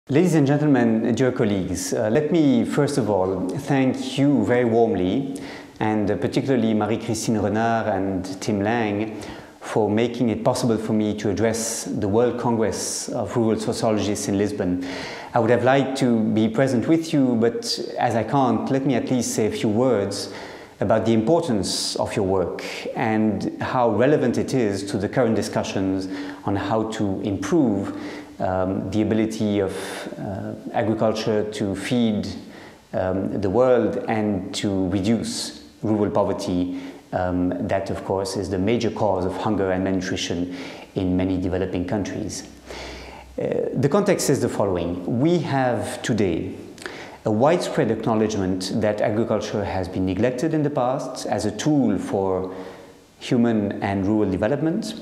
Ladies and gentlemen, dear colleagues, let me first of all thank you very warmly, and particularly Marie-Christine Renard and Tim Lang, for making it possible for me to address the World Congress of Rural Sociologists in Lisbon. I would have liked to be present with you, but as I can't, let me at least say a few words about the importance of your work and how relevant it is to the current discussions on how to improve the ability of agriculture to feed the world and to reduce rural poverty. That, of course, is the major cause of hunger and malnutrition in many developing countries. The context is the following. We have today a widespread acknowledgement that agriculture has been neglected in the past as a tool for human and rural development,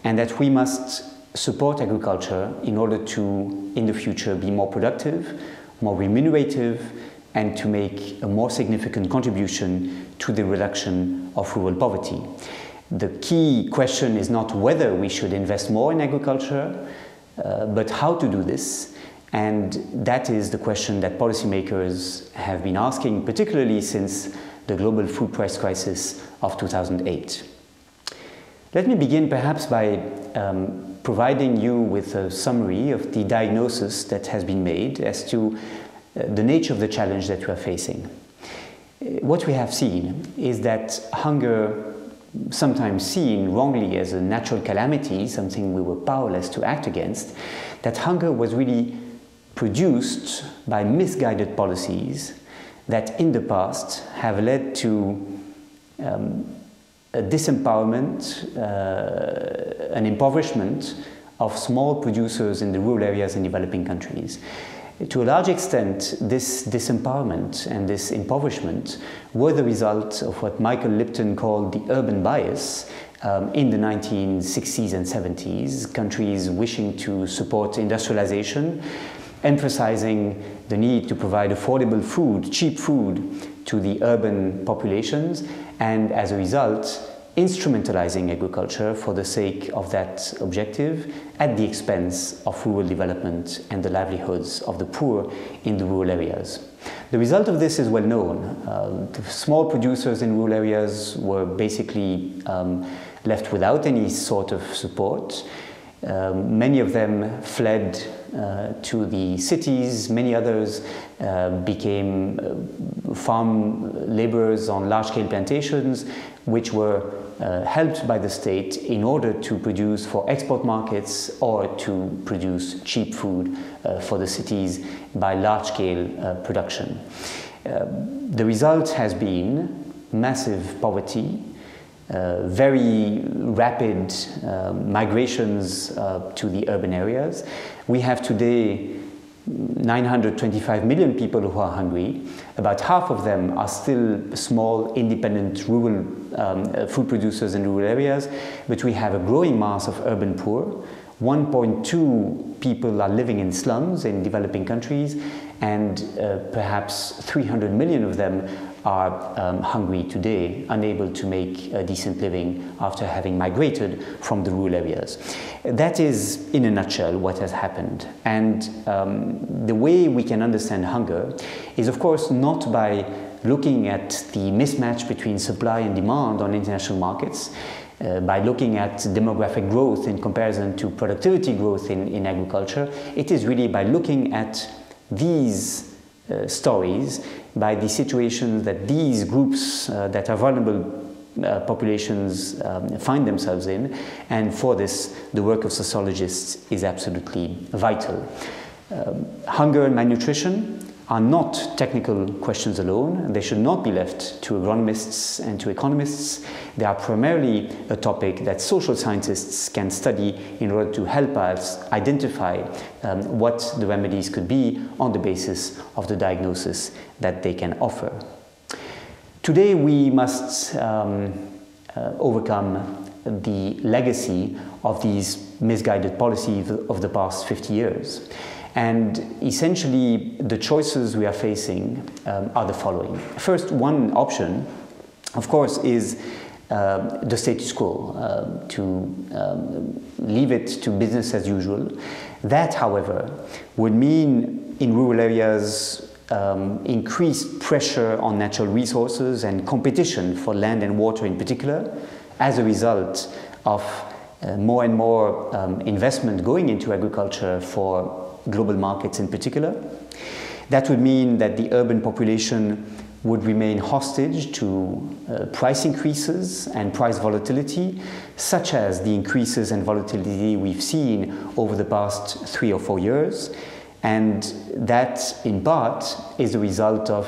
and that we must support agriculture in order to, in the future, be more productive, more remunerative, and to make a more significant contribution to the reduction of rural poverty. The key question is not whether we should invest more in agriculture, but how to do this. And that is the question that policymakers have been asking, particularly since the global food price crisis of 2008. Let me begin perhaps by providing you with a summary of the diagnosis that has been made as to the nature of the challenge that we are facing. What we have seen is that hunger, sometimes seen wrongly as a natural calamity, something we were powerless to act against, that hunger was really produced by misguided policies that in the past have led to a disempowerment, an impoverishment of small producers in the rural areas in developing countries. To a large extent, this disempowerment and this impoverishment were the result of what Michael Lipton called the urban bias in the 1960s and 70s, countries wishing to support industrialization, emphasizing the need to provide affordable food, cheap food, to the urban populations, and as a result, instrumentalizing agriculture for the sake of that objective at the expense of rural development and the livelihoods of the poor in the rural areas. The result of this is well known. The small producers in rural areas were basically left without any sort of support. Many of them fled to the cities, many others became farm laborers on large-scale plantations, which were helped by the state in order to produce for export markets or to produce cheap food for the cities by large-scale production. The result has been massive poverty, very rapid migrations to the urban areas. We have today 925 million people who are hungry. About half of them are still small, independent rural food producers in rural areas, but we have a growing mass of urban poor. 1.2 people are living in slums in developing countries, and perhaps 300 million of them are hungry today, unable to make a decent living after having migrated from the rural areas. That is, in a nutshell, what has happened. And the way we can understand hunger is, of course, not by looking at the mismatch between supply and demand on international markets, by looking at demographic growth in comparison to productivity growth in agriculture. It is really by looking at these stories, by the situations that these groups that are vulnerable populations find themselves in, and for this the work of sociologists is absolutely vital. Hunger and malnutrition are not technical questions alone. They should not be left to agronomists and to economists. They are primarily a topic that social scientists can study in order to help us identify what the remedies could be on the basis of the diagnosis that they can offer. Today we must overcome the legacy of these misguided policies of the past 50 years. And essentially, the choices we are facing are the following. First, one option, of course, is the status quo, to leave it to business as usual. That, however, would mean in rural areas increased pressure on natural resources and competition for land and water in particular, as a result of more and more investment going into agriculture for global markets in particular. That would mean that the urban population would remain hostage to price increases and price volatility, such as the increases and volatility we've seen over the past 3 or 4 years. And that, in part, is the result of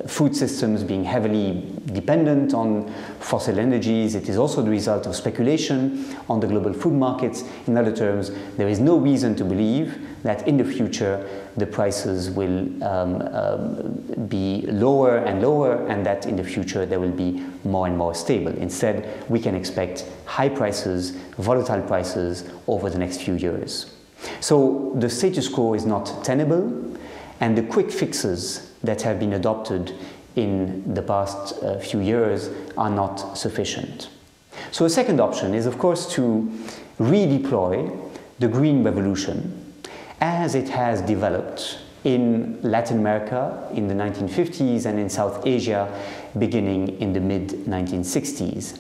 food systems being heavily dependent on fossil energies. It is also the result of speculation on the global food markets. In other terms, there is no reason to believe that in the future the prices will be lower and lower, and that in the future they will be more and more stable. Instead, we can expect high prices, volatile prices over the next few years. So the status quo is not tenable, and the quick fixes that have been adopted in the past few years are not sufficient. So a second option is, of course, to redeploy the green revolution as it has developed in Latin America in the 1950s and in South Asia beginning in the mid-1960s.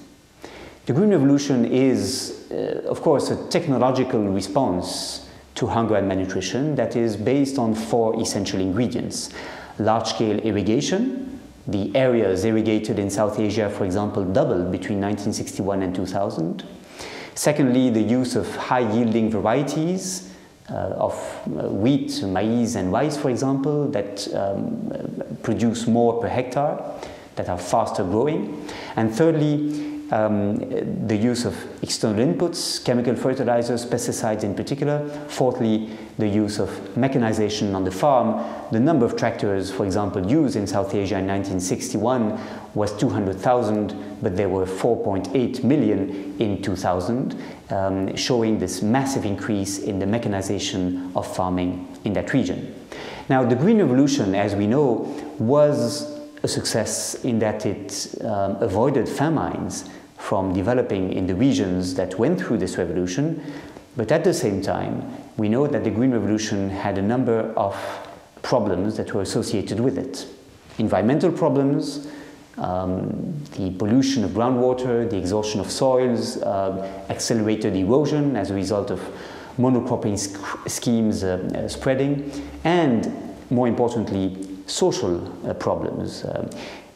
The green revolution is, of course, a technological response to hunger and malnutrition that is based on 4 essential ingredients. Large-scale irrigation. The areas irrigated in South Asia, for example, doubled between 1961 and 2000. Secondly, the use of high-yielding varieties of wheat, maize, and rice, for example, that produce more per hectare, that are faster growing. And thirdly, the use of external inputs, chemical fertilizers, pesticides in particular. Fourthly, the use of mechanization on the farm. The number of tractors, for example, used in South Asia in 1961 was 200,000, but there were 4.8 million in 2000, showing this massive increase in the mechanization of farming in that region. Now, the Green Revolution, as we know, was a success in that it avoided famines from developing in the regions that went through this revolution, but at the same time, we know that the Green Revolution had a number of problems that were associated with it. Environmental problems, the pollution of groundwater, the exhaustion of soils, accelerated erosion as a result of monocropping schemes spreading, and more importantly, social problems.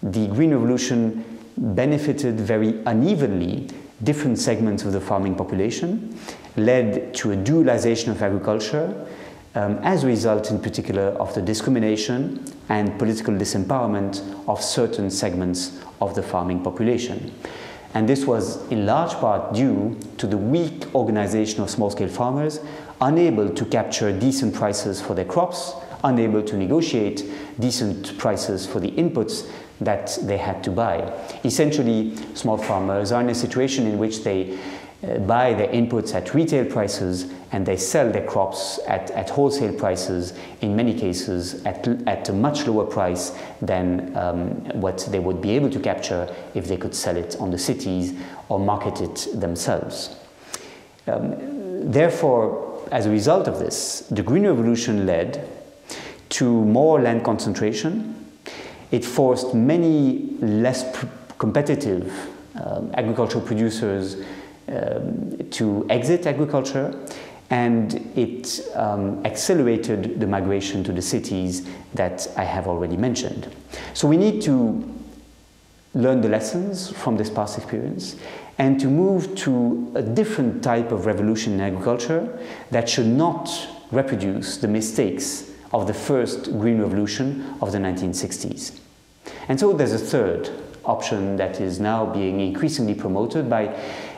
The Green Revolution benefited very unevenly different segments of the farming population, led to a dualization of agriculture, as a result in particular of the discrimination and political disempowerment of certain segments of the farming population. And this was in large part due to the weak organization of small-scale farmers, unable to capture decent prices for their crops, unable to negotiate decent prices for the inputs that they had to buy. Essentially, small farmers are in a situation in which they buy their inputs at retail prices and they sell their crops at wholesale prices, in many cases at a much lower price than what they would be able to capture if they could sell it on the cities or market it themselves. Therefore, as a result of this, the Green Revolution led to more land concentration. It forced many less competitive agricultural producers to exit agriculture, and it accelerated the migration to the cities that I have already mentioned. So we need to learn the lessons from this past experience and to move to a different type of revolution in agriculture that should not reproduce the mistakes of the first Green Revolution of the 1960s. And so there's a third option that is now being increasingly promoted by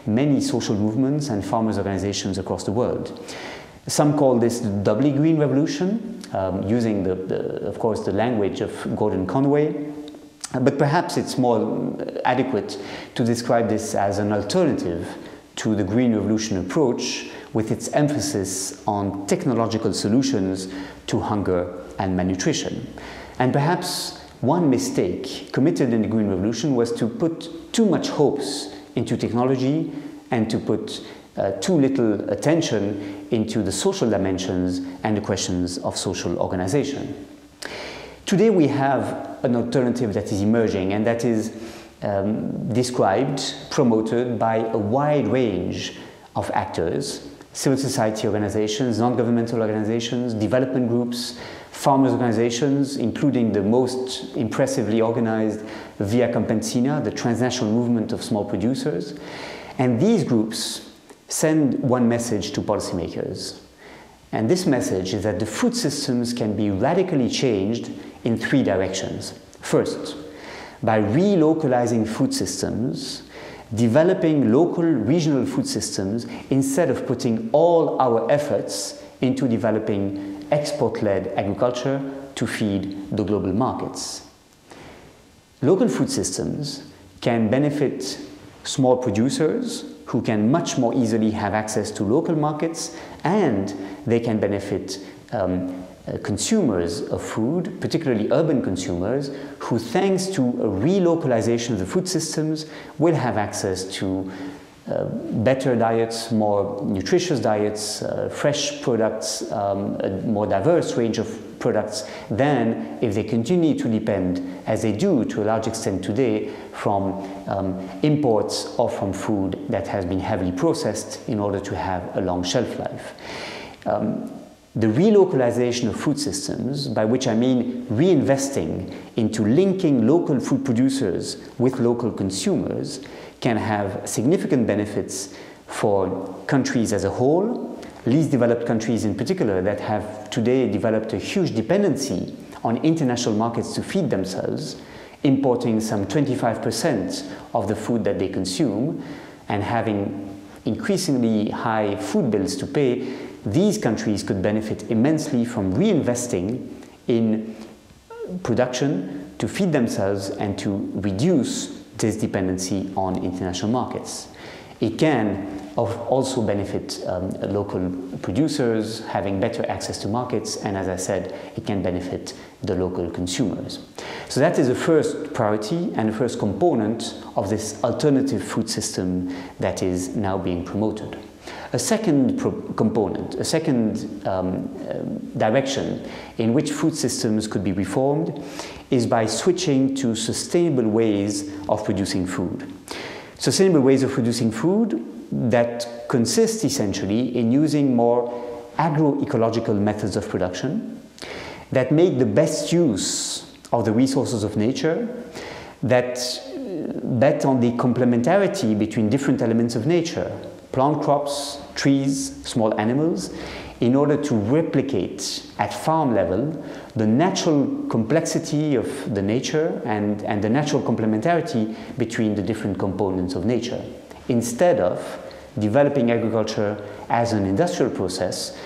many social movements and farmers' organizations across the world. Some call this the doubly green revolution, using, of course, the language of Gordon Conway. But perhaps it's more adequate to describe this as an alternative to the Green Revolution approach, with its emphasis on technological solutions to hunger and malnutrition. And perhaps one mistake committed in the Green Revolution was to put too much hopes into technology and to put too little attention into the social dimensions and the questions of social organization. Today we have an alternative that is emerging, and that is described, promoted by a wide range of actors: civil society organizations, non-governmental organizations, development groups, farmers' organizations, including the most impressively organized Via Campesina, the transnational movement of small producers. And these groups send one message to policymakers. And this message is that the food systems can be radically changed in three directions. First, by relocalizing food systems, developing local, regional food systems, instead of putting all our efforts into developing export-led agriculture to feed the global markets. Local food systems can benefit small producers who can much more easily have access to local markets, and they can benefit consumers of food, particularly urban consumers, who, thanks to a relocalization of the food systems, will have access to better diets, more nutritious diets, fresh products, a more diverse range of products than if they continue to depend, as they do to a large extent today, from imports or from food that has been heavily processed in order to have a long shelf life. The relocalization of food systems, by which I mean reinvesting into linking local food producers with local consumers, can have significant benefits for countries as a whole, least developed countries in particular that have today developed a huge dependency on international markets to feed themselves, importing some 25% of the food that they consume and having increasingly high food bills to pay. These countries could benefit immensely from reinvesting in production to feed themselves and to reduce this dependency on international markets. It can also benefit local producers having better access to markets, and as I said, it can benefit the local consumers. So that is the first priority and the first component of this alternative food system that is now being promoted. A second component, a second direction in which food systems could be reformed is by switching to sustainable ways of producing food. Sustainable ways of producing food that consist essentially in using more agroecological methods of production, that make the best use of the resources of nature, that bet on the complementarity between different elements of nature, plant crops, trees, small animals, in order to replicate at farm level the natural complexity of the nature and the natural complementarity between the different components of nature, instead of developing agriculture as an industrial process,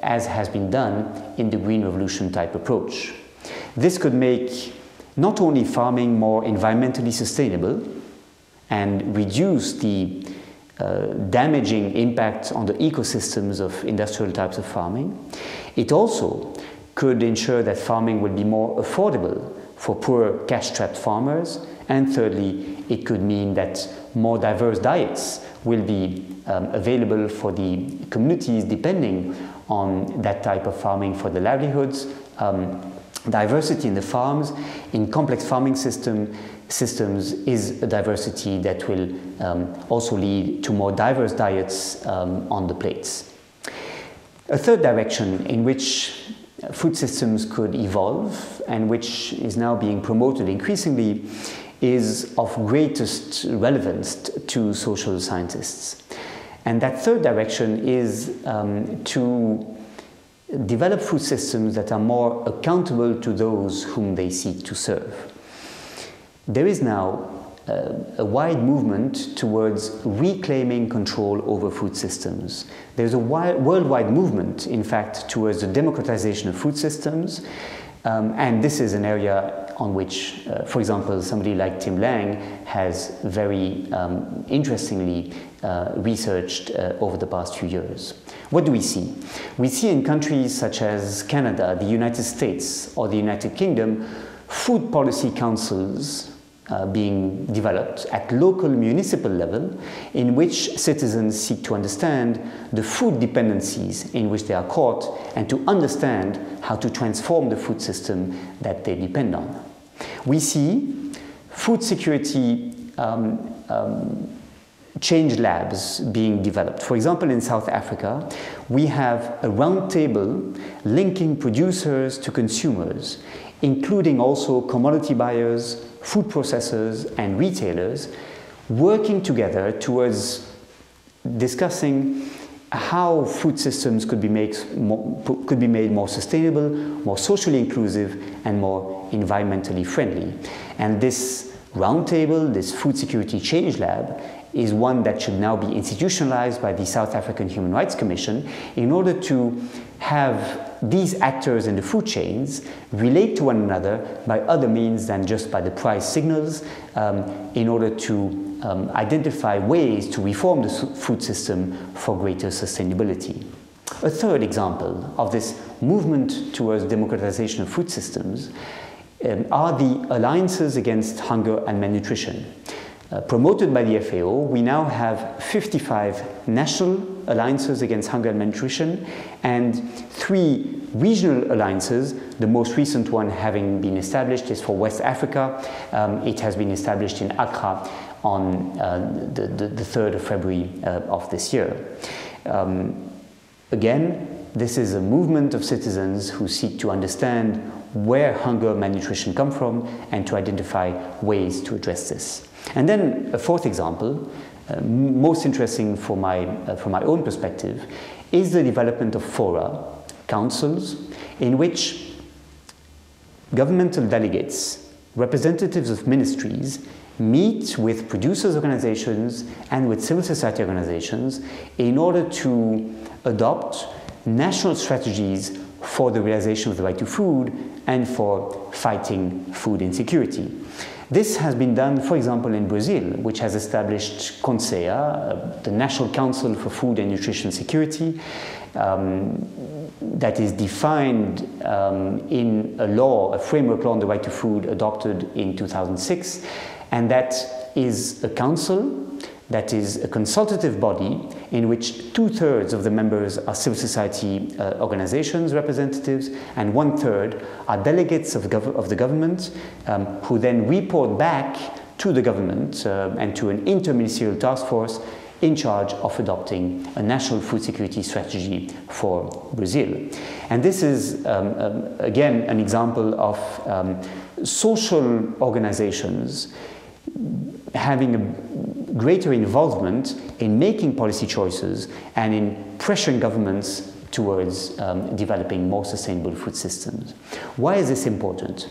as has been done in the Green Revolution type approach. This could make not only farming more environmentally sustainable and reduce the damaging impact on the ecosystems of industrial types of farming, it also could ensure that farming will be more affordable for poor cash-strapped farmers, and thirdly, it could mean that more diverse diets will be available for the communities depending on that type of farming for their livelihoods. Diversity in the farms, in complex farming systems is a diversity that will also lead to more diverse diets on the plates. A third direction in which food systems could evolve, and which is now being promoted increasingly, is of greatest relevance to social scientists. And that third direction is to develop food systems that are more accountable to those whom they seek to serve. There is now a wide movement towards reclaiming control over food systems. There's a worldwide movement, in fact, towards the democratization of food systems, and this is an area on which, for example, somebody like Tim Lang has very interestingly researched over the past few years. What do we see? We see in countries such as Canada, the United States, or the United Kingdom, food policy councils being developed at local municipal level, in which citizens seek to understand the food dependencies in which they are caught and to understand how to transform the food system that they depend on. We see food security change labs being developed. For example, in South Africa, we have a roundtable linking producers to consumers, including also commodity buyers, food processors, and retailers, working together towards discussing how food systems could be made more sustainable, more socially inclusive, and more environmentally friendly. And this roundtable, this Food Security Change Lab, is one that should now be institutionalized by the South African Human Rights Commission in order to have these actors in the food chains relate to one another by other means than just by the price signals, in order to identify ways to reform the food system for greater sustainability. A third example of this movement towards democratization of food systems are the Alliances Against Hunger and Malnutrition. Promoted by the FAO, we now have 55 national alliances against hunger and malnutrition and 3 regional alliances. The most recent one having been established is for West Africa. It has been established in Accra on the 3rd of February of this year. Again, this is a movement of citizens who seek to understand where hunger and malnutrition come from and to identify ways to address this. And then a fourth example, most interesting from my own perspective, is the development of fora, councils, in which governmental delegates, representatives of ministries, meet with producers' organizations and with civil society organizations in order to adopt national strategies for the realization of the right to food and for fighting food insecurity. This has been done, for example, in Brazil, which has established CONSEA, the National Council for Food and Nutrition Security, that is defined in a law, a framework law on the right to food adopted in 2006, and that is a council that is a consultative body in which 2/3 of the members are civil society organizations representatives and 1/3 are delegates of the government, who then report back to the government and to an interministerial task force in charge of adopting a national food security strategy for Brazil. And this is, again, an example of social organizations having a greater involvement in making policy choices and in pressuring governments towards developing more sustainable food systems. Why is this important?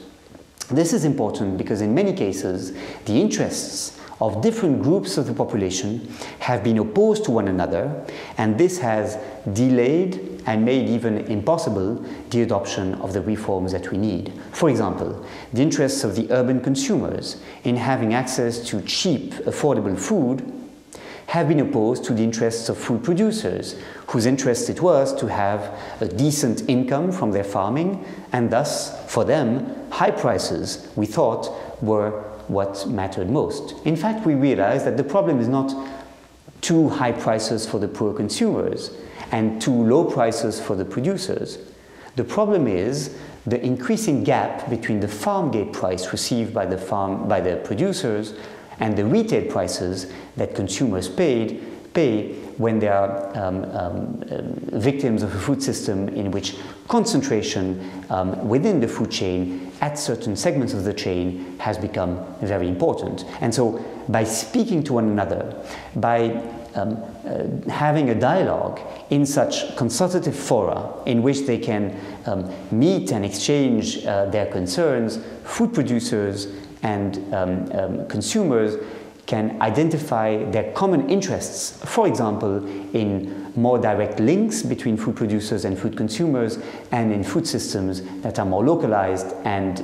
This is important because in many cases, the interests of different groups of the population have been opposed to one another, and this has delayed and made even impossible the adoption of the reforms that we need. For example, the interests of the urban consumers in having access to cheap, affordable food have been opposed to the interests of food producers, whose interest it was to have a decent income from their farming, and thus, for them, high prices, we thought, were what mattered most. In fact, we realized that the problem is not too high prices for the poor consumers and too low prices for the producers. The problem is the increasing gap between the farm gate price received by the producers and the retail prices that consumers pay when they are victims of a food system in which concentration within the food chain at certain segments of the chain has become very important. And so by speaking to one another, by having a dialogue in such consultative fora in which they can meet and exchange their concerns, food producers and consumers can identify their common interests, for example, in more direct links between food producers and food consumers, and in food systems that are more localized, and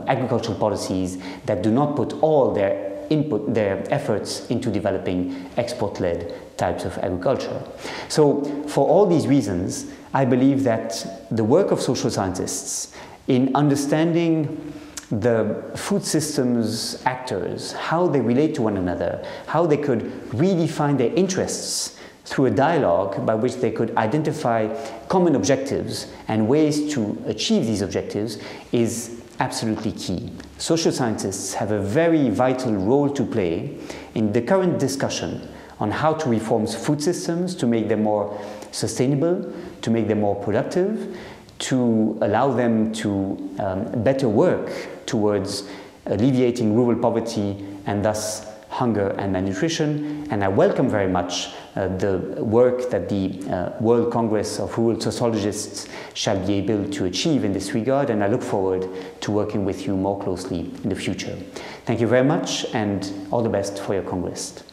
agricultural policies that do not put all their efforts into developing export-led types of agriculture. So, for all these reasons, I believe that the work of social scientists in understanding the food systems actors, how they relate to one another, how they could redefine their interests through a dialogue by which they could identify common objectives and ways to achieve these objectives is absolutely key. Social scientists have a very vital role to play in the current discussion on how to reform food systems to make them more sustainable, to make them more productive, to allow them to better work towards alleviating rural poverty and thus hunger and malnutrition. And I welcome very much the work that the World Congress of Rural Sociologists shall be able to achieve in this regard, and I look forward to working with you more closely in the future. Thank you very much, and all the best for your Congress.